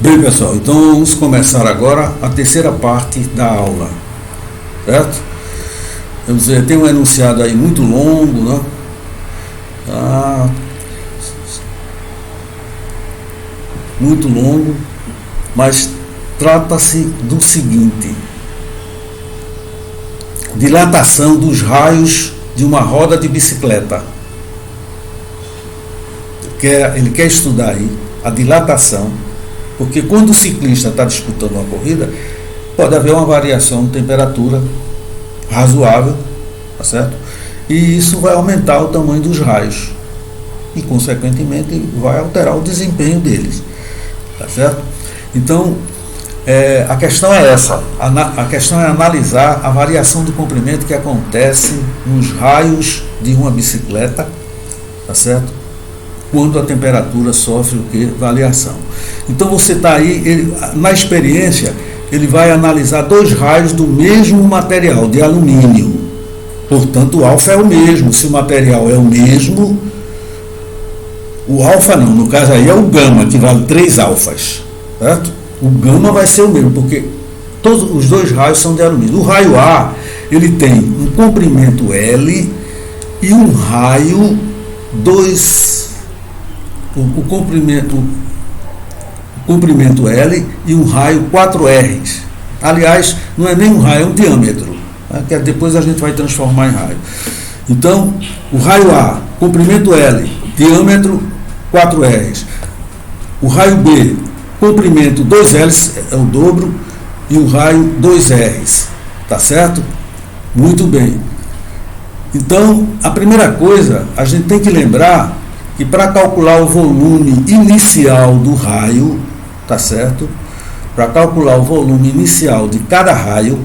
Bem, pessoal, então vamos começar agora a terceira parte da aula, certo? Vamos dizer, tem um enunciado aí muito longo, né? Muito longo, mas trata-se do seguinte: dilatação dos raios de uma roda de bicicleta. Ele quer estudar aí a dilatação, porque quando o ciclista está disputando uma corrida, pode haver uma variação de temperatura razoável, tá certo? E isso vai aumentar o tamanho dos raios e, consequentemente, vai alterar o desempenho deles, tá certo? Então, a questão é essa, a questão é analisar a variação de comprimento que acontece nos raios de uma bicicleta, tá certo? Quando a temperatura sofre o que? Variação. Então você está aí, na experiência, ele vai analisar dois raios do mesmo material, de alumínio. Portanto, o alfa é o mesmo. Se o material é o mesmo, o alfa não, no caso aí é o gama, que vale 3 alfas, certo? O gama vai ser o mesmo, porque todos os dois raios são de alumínio. O raio A, ele tem um comprimento L e um raio 2, o comprimento L e um raio 4 R's. Aliás, não é nem um raio, é um diâmetro, né, que depois a gente vai transformar em raio. Então, o raio A, comprimento L, diâmetro 4 R's. O raio B, comprimento 2 L's, é o dobro, e o raio 2 R's. Tá certo? Muito bem. Então, a primeira coisa, a gente tem que lembrar que para calcular o volume inicial do raio, tá certo? Para calcular o volume inicial de cada raio,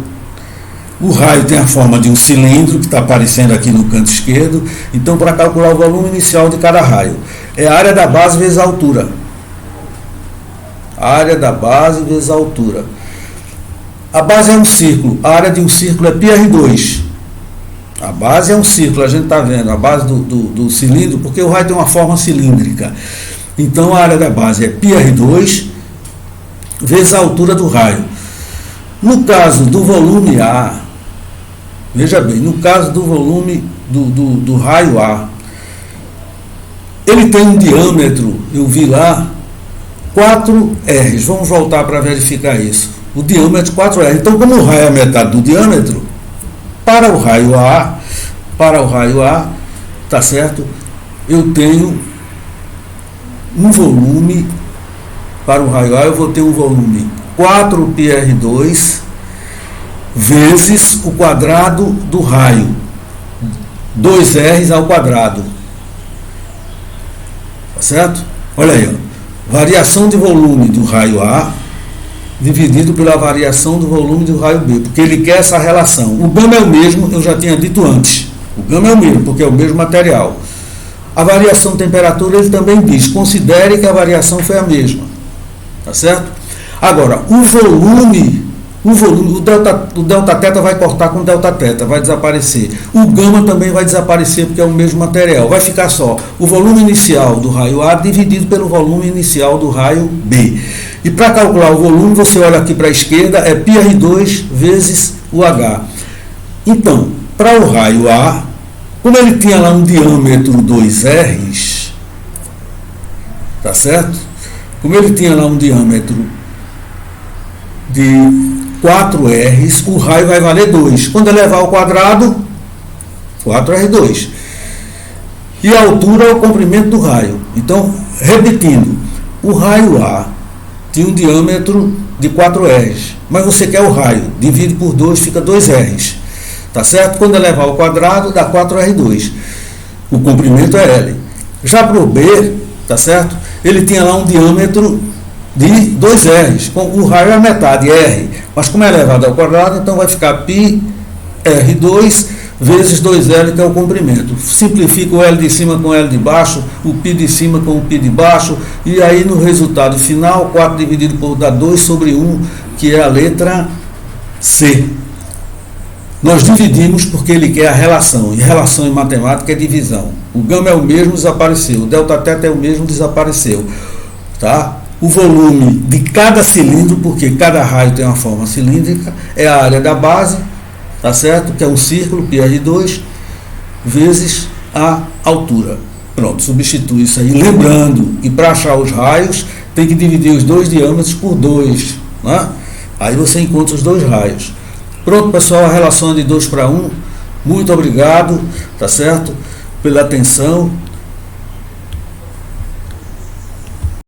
o raio tem a forma de um cilindro, que está aparecendo aqui no canto esquerdo. Então, para calcular o volume inicial de cada raio, é a área da base vezes a altura. A área da base vezes a altura. A base é um círculo, a área de um círculo é πr2. A base é um círculo, a gente está vendo a base do cilindro, porque o raio tem uma forma cilíndrica. Então a área da base é πr2 vezes a altura do raio. No caso do volume A, veja bem, no caso do volume do raio A, ele tem um diâmetro, eu vi lá, 4 R's. Vamos voltar para verificar isso. O diâmetro 4 R's. Então, como o raio é metade do diâmetro, para o raio A, tá certo? Eu tenho um volume, para o raio A eu vou ter um volume 4πr2 vezes o quadrado do raio, 2R's ao quadrado. Tá certo? Olha aí, ó. Variação de volume do raio A dividido pela variação do volume do raio B, porque ele quer essa relação. O gama é o mesmo, eu já tinha dito antes. O gama é o mesmo, porque é o mesmo material. A variação de temperatura, ele também diz, considere que a variação foi a mesma. Tá certo? Agora, o delta θ vai cortar com o delta θ, vai desaparecer. O gama também vai desaparecer, porque é o mesmo material. Vai ficar só o volume inicial do raio A dividido pelo volume inicial do raio B. E para calcular o volume, você olha aqui para a esquerda, é πr2 vezes o H. Então, para o raio A, como ele tinha lá um diâmetro 2R's, tá certo? Como ele tinha lá um diâmetro de 4 R's, o raio vai valer 2. Quando elevar ao quadrado, 4R2. E a altura é o comprimento do raio. Então, repetindo, o raio A tinha um diâmetro de 4 R's, mas você quer o raio, divide por 2, fica 2 R's. Tá certo? Quando elevar ao quadrado, dá 4R2. O comprimento é L. Já para o B, tá certo? Ele tinha lá um diâmetro de 2 R's. O raio é metade, R. Mas como é elevado ao quadrado, então vai ficar πr2 vezes 2L, que é o comprimento. Simplifica o L de cima com o L de baixo, o π de cima com o π de baixo, e aí no resultado final, 4 dividido por dá 2 sobre 1, que é a letra C. Nós dividimos porque ele quer a relação, e relação em matemática é divisão. O gama é o mesmo, desapareceu. O delta θ é o mesmo, desapareceu. Tá? o volume de cada cilindro, porque cada raio tem uma forma cilíndrica, é a área da base, tá certo? Que é um círculo, PR2, vezes a altura. Pronto, substitui isso aí. Lembrando que para achar os raios, tem que dividir os dois diâmetros por 2, né? Aí você encontra os dois raios. Pronto, pessoal, a relação é de 2 para 1. Muito obrigado, tá certo? Pela atenção.